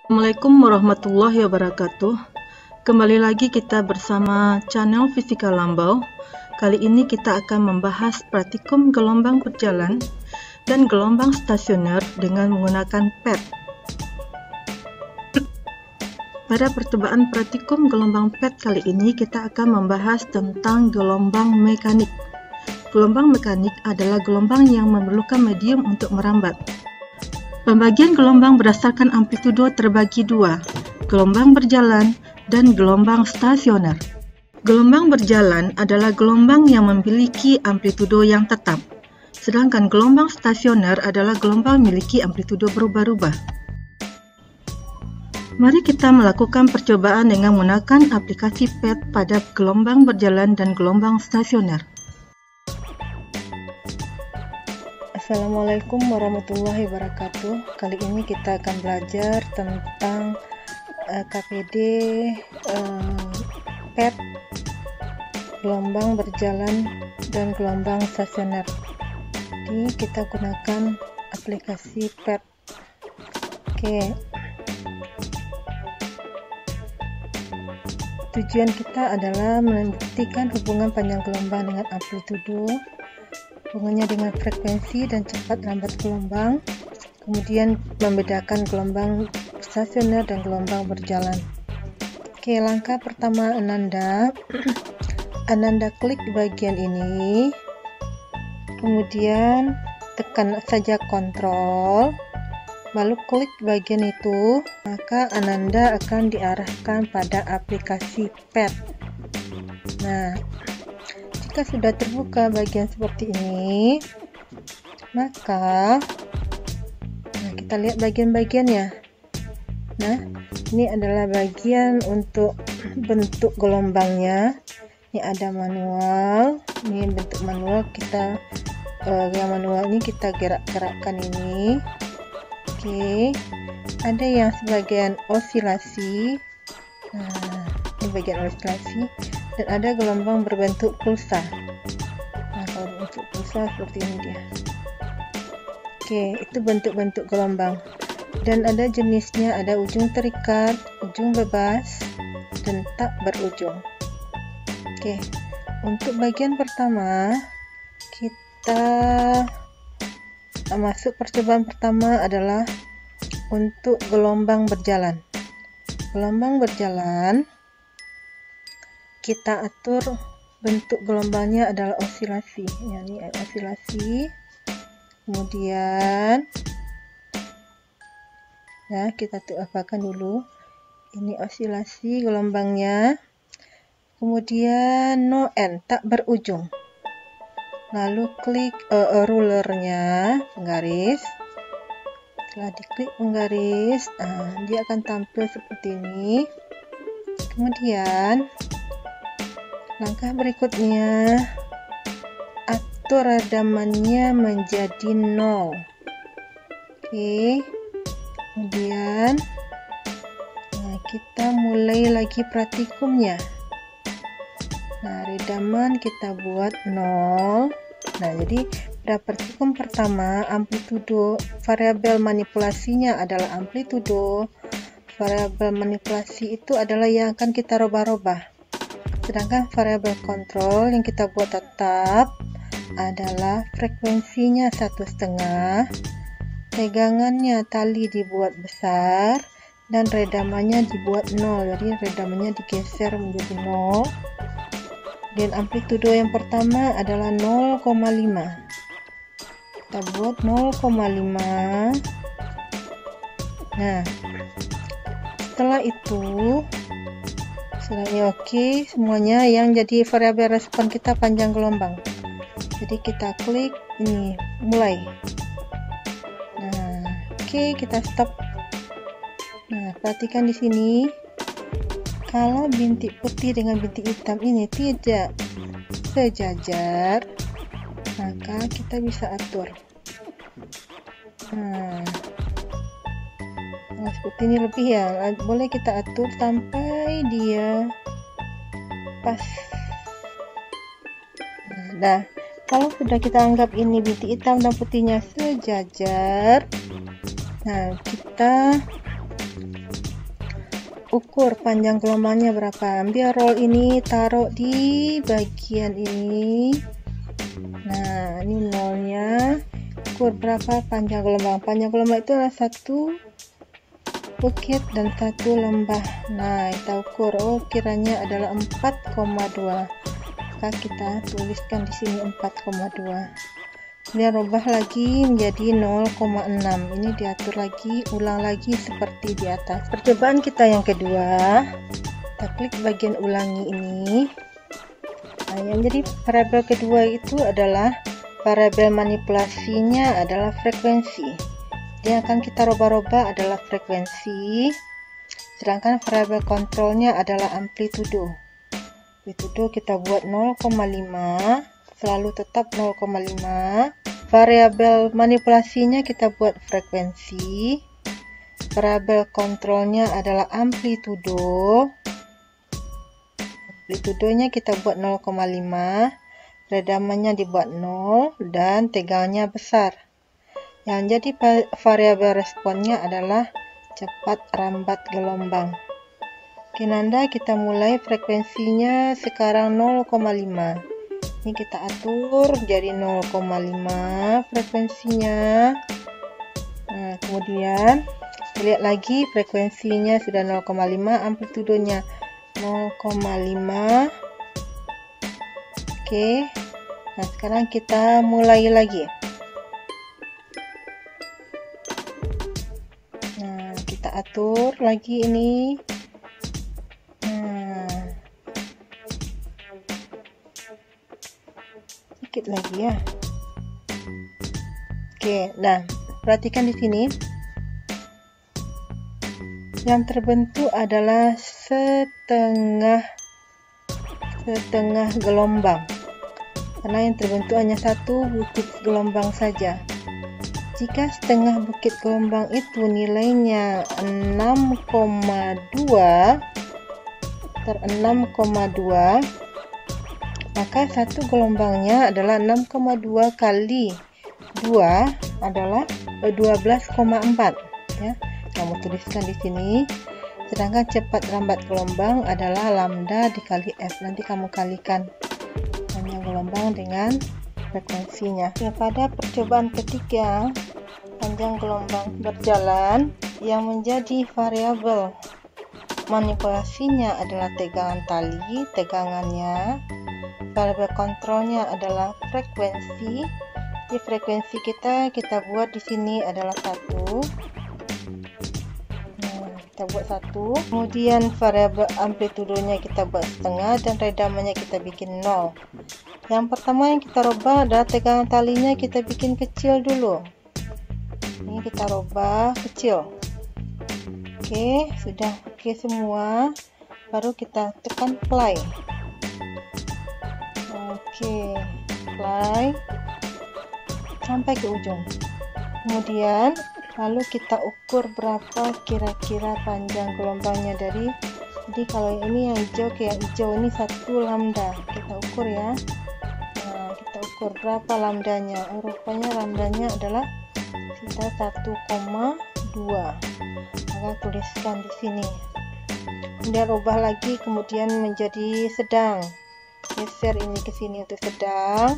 Assalamualaikum warahmatullahi wabarakatuh. Kembali lagi kita bersama channel Fisika Lambau. Kali ini kita akan membahas praktikum gelombang berjalan dan gelombang stasioner dengan menggunakan PET. Pada percobaan praktikum gelombang PET kali ini kita akan membahas tentang gelombang mekanik. Gelombang mekanik adalah gelombang yang memerlukan medium untuk merambat. Pembagian gelombang berdasarkan amplitudo terbagi dua, gelombang berjalan dan gelombang stasioner. Gelombang berjalan adalah gelombang yang memiliki amplitudo yang tetap, sedangkan gelombang stasioner adalah gelombang memiliki amplitudo berubah-ubah. Mari kita melakukan percobaan dengan menggunakan aplikasi PET pada gelombang berjalan dan gelombang stasioner. Assalamualaikum warahmatullahi wabarakatuh. Kali ini kita akan belajar tentang KPD PET, gelombang berjalan dan gelombang stasioner. Jadi kita gunakan aplikasi PET. Oke. Tujuan kita adalah membuktikan hubungan panjang gelombang dengan amplitudo, hubungannya dengan frekuensi dan cepat lambat gelombang, kemudian membedakan gelombang stasioner dan gelombang berjalan. Oke, langkah pertama Ananda klik di bagian ini, kemudian tekan saja kontrol, lalu klik bagian itu, maka Ananda akan diarahkan pada aplikasi PET. Nah, jika sudah terbuka bagian seperti ini, maka kita lihat bagian-bagiannya. Nah, ini adalah bagian untuk bentuk gelombangnya. Ini ada manual, ini bentuk manual kita, yang manual ini kita gerak-gerakkan ini. Oke, ada yang sebagian osilasi. Nah, ini bagian osilasi. Dan ada gelombang berbentuk pulsa. Nah, kalau bentuk pulsa seperti ini dia. Oke, itu bentuk-bentuk gelombang. Dan ada jenisnya, ada ujung terikat, ujung bebas, dan tak berujung. Oke, untuk bagian pertama, kita masuk percobaan pertama adalah untuk gelombang berjalan. Gelombang berjalan, kita atur bentuk gelombangnya adalah osilasi. Ya, ini osilasi. Kemudian ya, kita apakan dulu. Ini osilasi gelombangnya. Kemudian no end, tak berujung. Lalu klik rulernya, penggaris. Setelah diklik penggaris, dia akan tampil seperti ini. Kemudian langkah berikutnya, atur redamannya menjadi 0. Oke, kemudian kita mulai lagi praktikumnya. Nah, redaman kita buat 0. Nah, jadi pada praktikum pertama, amplitudo, variabel manipulasinya adalah amplitudo. Variabel manipulasi itu adalah yang akan kita rubah-rubah. Sedangkan variabel kontrol yang kita buat tetap adalah frekuensinya 1,5, pegangannya tali dibuat besar, dan redamannya dibuat 0. Jadi redamannya digeser menjadi 0. Dan amplitudo yang pertama adalah 0,5. Kita buat 0,5. Nah, setelah itu setelahnya oke, semuanya yang jadi variabel respon kita panjang gelombang. Jadi kita klik ini, mulai. Nah, oke, kita stop. Nah, perhatikan di sini. Kalau bintik putih dengan bintik hitam ini tidak sejajar, maka kita bisa atur. Nah, seperti ini lebih ya, boleh kita atur sampai dia pas. Nah, kalau sudah kita anggap ini bintik hitam dan putihnya sejajar, nah kita ukur panjang gelombangnya berapa. Ambil roll ini, taruh di bagian ini. Nah, ini nolnya. Ukur berapa panjang gelombang. Panjang gelombang itu adalah satu bukit dan satu lembah. Nah, kita ukur. Oh, kiranya adalah 4,2. Maka kita tuliskan di sini 4,2. Kemudian rubah lagi menjadi 0,6. Ini diatur lagi, ulang lagi seperti di atas. Percobaan kita yang kedua, kita klik bagian ulangi ini. Nah, yang jadi variabel kedua itu adalah variabel manipulasinya adalah frekuensi. Yang akan kita rubah-rubah adalah frekuensi, sedangkan variabel kontrolnya adalah amplitudo. Amplitudo kita buat 0,5. Selalu tetap 0,5. Variabel manipulasinya kita buat frekuensi. Variabel kontrolnya adalah amplitudo. Amplitudonya kita buat 0,5. Redamannya dibuat 0 dan tegangannya besar. Yang jadi variabel responnya adalah cepat rambat gelombang. Oke, Nanda, kita mulai frekuensinya sekarang 0,5. Ini kita atur jadi 0,5 frekuensinya. Nah, kemudian lihat lagi frekuensinya sudah 0,5, amplitudonya 0,5. Oke. Nah, sekarang kita mulai lagi. Nah, kita atur lagi ini. Sedikit lagi ya. Oke, nah perhatikan di sini. Yang terbentuk adalah setengah gelombang. Karena yang terbentuk hanya satu bukit gelombang saja. Jika setengah bukit gelombang itu nilainya 6,2 maka satu gelombangnya adalah 6,2 kali 2 adalah 12,4 ya. Kamu tuliskan di sini. Sedangkan cepat rambat gelombang adalah lambda dikali F. Nanti kamu kalikan panjang gelombang dengan frekuensinya. Ya, pada percobaan ketiga, panjang gelombang berjalan yang menjadi variabel manipulasinya adalah tegangan tali, tegangannya. Variabel kontrolnya adalah frekuensi. Di frekuensi kita buat di sini adalah 1. Nah, kita buat 1. Kemudian variabel amplitudonya kita buat setengah dan redamannya kita bikin 0. Yang pertama yang kita rubah adalah tegangan talinya kita bikin kecil dulu. Ini kita rubah kecil. Oke, sudah oke semua. Baru kita tekan play. Oke, play sampai ke ujung. Kemudian lalu kita ukur berapa kira-kira panjang gelombangnya dari. Jadi kalau ini yang hijau ke yang hijau ini 1 lambda. Kita ukur ya. Nah, kita ukur berapa lambdanya. Rupanya lambdanya adalah sudah 1,2. Maka tuliskan di sini. Kemudian ubah lagi kemudian menjadi sedang. Geser ini ke sini untuk sedang,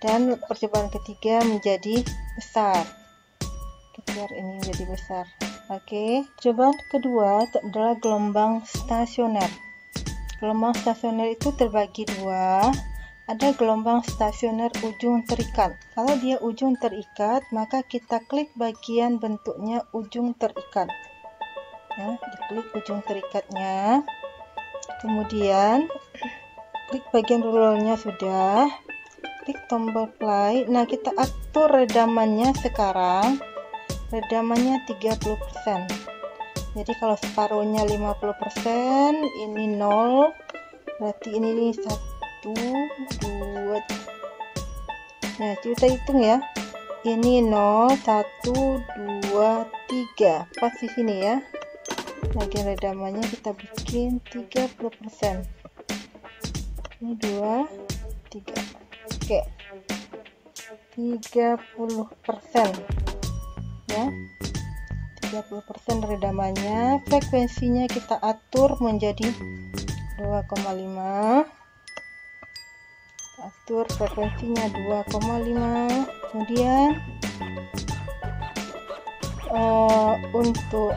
dan percobaan ketiga menjadi besar. Geser ini menjadi besar. Oke, percobaan kedua adalah gelombang stasioner. Gelombang stasioner itu terbagi dua. Ada gelombang stasioner ujung terikat. Kalau dia ujung terikat, maka kita klik bagian bentuknya ujung terikat. Nah, diklik ujung terikatnya. Kemudian klik bagian rollnya sudah, klik tombol play. Nah, kita atur redamannya sekarang. Redamannya 30%. Jadi kalau separuhnya 50%, ini 0. Berarti ini 1, 2. Nah, kita hitung ya. Ini 0, 1, 2, 3. Pas di sini ya. Bagian redamannya kita bikin 30%. Ini 2, 3. Oke. 30%. Ya. 30% redamannya. Frekuensinya kita atur menjadi 2,5. Atur frekuensinya 2,5. Kemudian untuk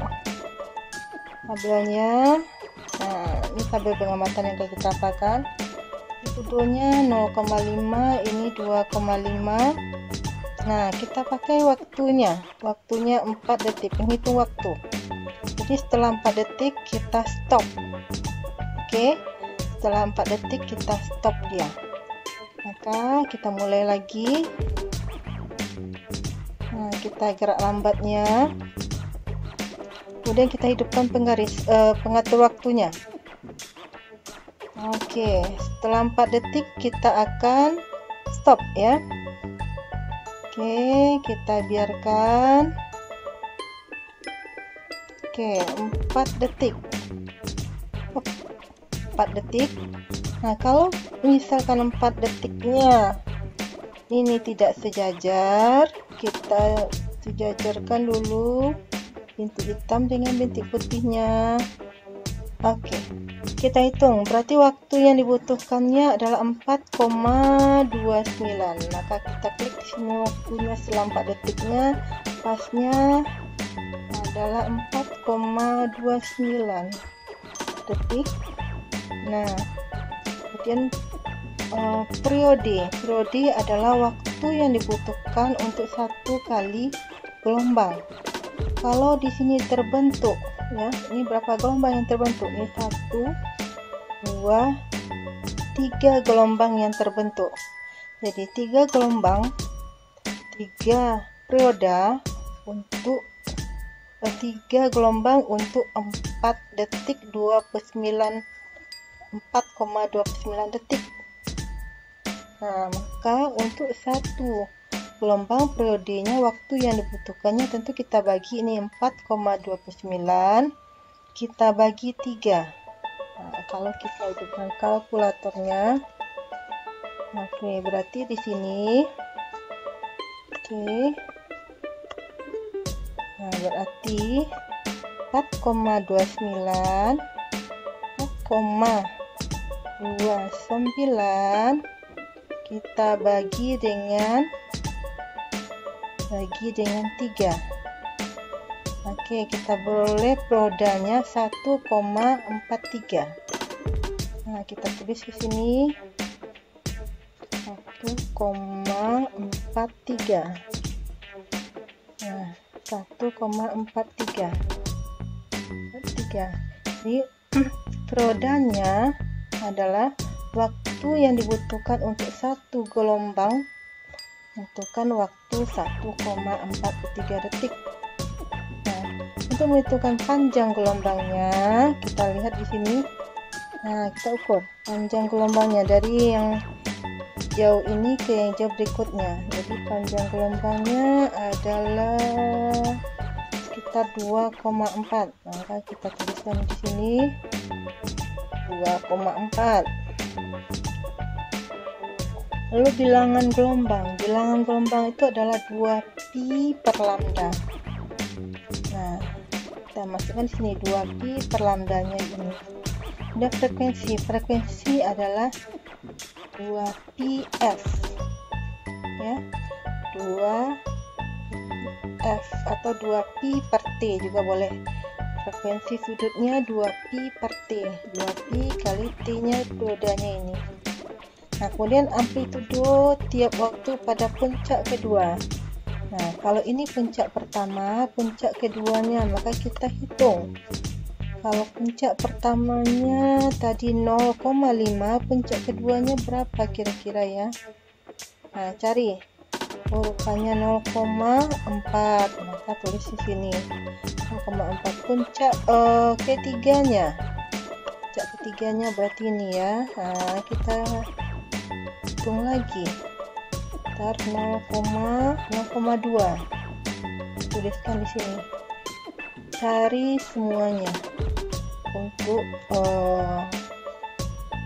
tabelnya, nah ini tabel pengamatan yang kita katakan. Tuduhnya 0,5, ini 2,5. Nah, kita pakai waktunya 4 detik, menghitung waktu. Jadi setelah 4 detik kita stop. Oke, setelah 4 detik kita stop dia. Maka kita mulai lagi. Nah, kita gerak lambatnya. Kemudian kita hidupkan pengatur waktunya. Oke, setelah 4 detik kita akan stop ya. Oke, kita biarkan. Oke, 4 detik. 4 detik. Nah, kalau misalkan 4 detiknya ini tidak sejajar, kita sejajarkan dulu bintik hitam dengan bintik putihnya. Oke, kita hitung. Berarti waktu yang dibutuhkannya adalah 4,29. Maka kita klik di sini waktunya setelah 4 detiknya, pasnya adalah 4,29 detik. Nah, kemudian periode adalah waktu yang dibutuhkan untuk 1 kali gelombang. Kalau di sini terbentuk ya, ini berapa gelombang yang terbentuk? Ini 1, 2, 3 gelombang yang terbentuk. Jadi 3 gelombang, 3 periode untuk 3 gelombang untuk 4 detik 4,29 detik. Nah, maka untuk 1 gelombang periodenya waktu yang dibutuhkannya tentu kita bagi ini 4,29 kita bagi 3. Nah, kalau kita hidupkan kalkulatornya, oke, berarti di sini, oke, nah berarti 4,29 4,29 kita bagi dengan 3. Oke, kita boleh perodanya 1,43. Nah, kita tulis di sini 1,43. Nah, 1,43. Jadi perodanya adalah waktu yang dibutuhkan untuk 1 gelombang, menentukan waktu 1,43 detik. Nah, untuk menentukan panjang gelombangnya, kita lihat di sini. Nah, kita ukur panjang gelombangnya dari yang jauh ini ke yang jauh berikutnya. Jadi panjang gelombangnya adalah sekitar 2,4. Maka kita tuliskan di sini 2,4. Lalu bilangan gelombang itu adalah 2pi per lambda. Nah, kita masukkan di sini 2pi per lambdanya ini. Dan frekuensi adalah 2πf ya, 2f atau 2pi per t juga boleh. Frekuensi sudutnya 2pi per t, 2pi kali t nya periodenya ini. Nah, kemudian amplitudo tiap waktu pada puncak kedua. Nah, kalau ini puncak pertama, puncak keduanya, maka kita hitung. Kalau puncak pertamanya tadi 0,5, puncak keduanya berapa kira-kira ya? Nah, cari. Rupanya 0,4. Maka tulis di sini 0,4. Puncak ketiganya. Puncak ketiganya berarti ini ya. Nah, kita hitung lagi. Ntar 0,2. Tuliskan di sini. Cari semuanya untuk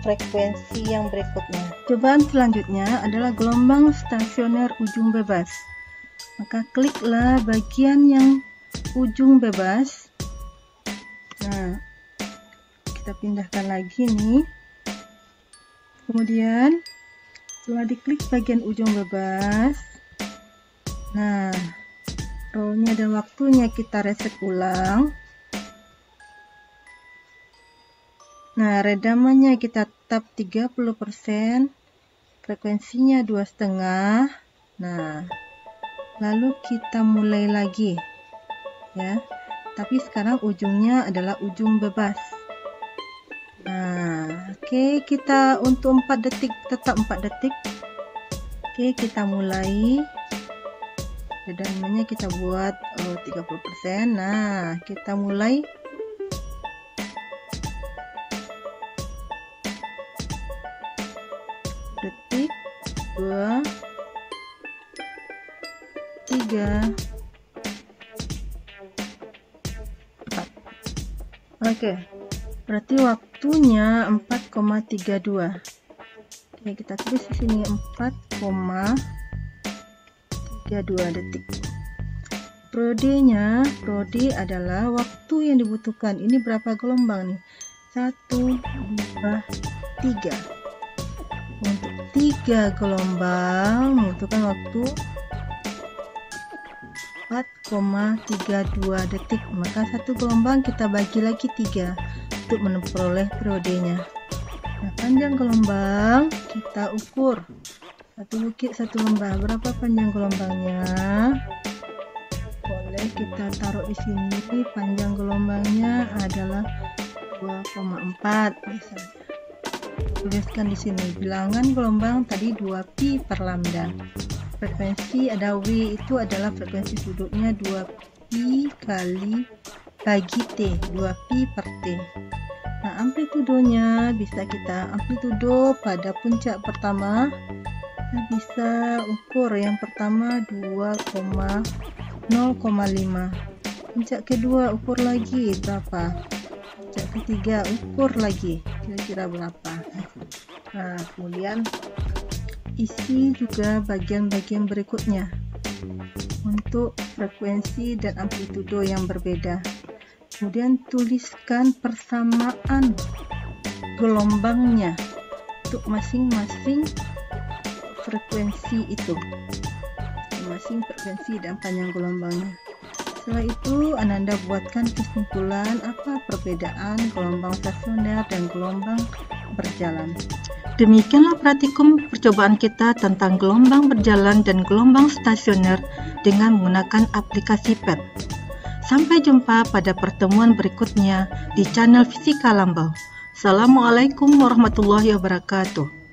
frekuensi yang berikutnya. Cobaan selanjutnya adalah gelombang stasioner ujung bebas. Maka kliklah bagian yang ujung bebas. Nah, kita pindahkan lagi nih. Kemudian setelah diklik bagian ujung bebas, nah row-nya dan waktunya kita reset ulang. Nah, redamannya kita tap 30%, frekuensinya 2,5. Nah, lalu kita mulai lagi ya, tapi sekarang ujungnya adalah ujung bebas. Nah, oke, kita untuk 4 detik, tetap 4 detik. Oke, kita mulai. Redamannya kita buat 30%. Nah, kita mulai. Detik, 2, 3, 4. Oke, berarti waktunya 4,32. Oke, kita tulis di sini 4,32 detik. Prode adalah waktu yang dibutuhkan. Ini berapa gelombang nih? 1, 2, 3. Untuk 3 gelombang membutuhkan waktu 4,32 detik. Maka satu gelombang kita bagi lagi 3 untuk memperoleh periodenya. Nah, panjang gelombang kita ukur. Satu bukit satu lembah. Berapa panjang gelombangnya? Boleh kita taruh di sini. Panjang gelombangnya adalah 2,4 misalnya. Tuliskan di sini bilangan gelombang tadi 2pi per lambda. Frekuensi ada W, itu adalah frekuensi sudutnya 2pi kali bagi T, 2pi per T. Nah, amplitudonya bisa kita amplitudo pada puncak pertama kita bisa ukur. Yang pertama 2,0,5. Puncak kedua ukur lagi berapa? Puncak ketiga ukur lagi kira-kira berapa. Nah, kemudian isi juga bagian-bagian berikutnya untuk frekuensi dan amplitudo yang berbeda. Kemudian tuliskan persamaan gelombangnya untuk masing-masing frekuensi itu, masing frekuensi dan panjang gelombangnya. Setelah itu Ananda buatkan kesimpulan apa perbedaan gelombang stasioner dan gelombang berjalan. Demikianlah praktikum percobaan kita tentang gelombang berjalan dan gelombang stasioner dengan menggunakan aplikasi PET. Sampai jumpa pada pertemuan berikutnya di channel Fisika Lambau. Assalamualaikum warahmatullahi wabarakatuh.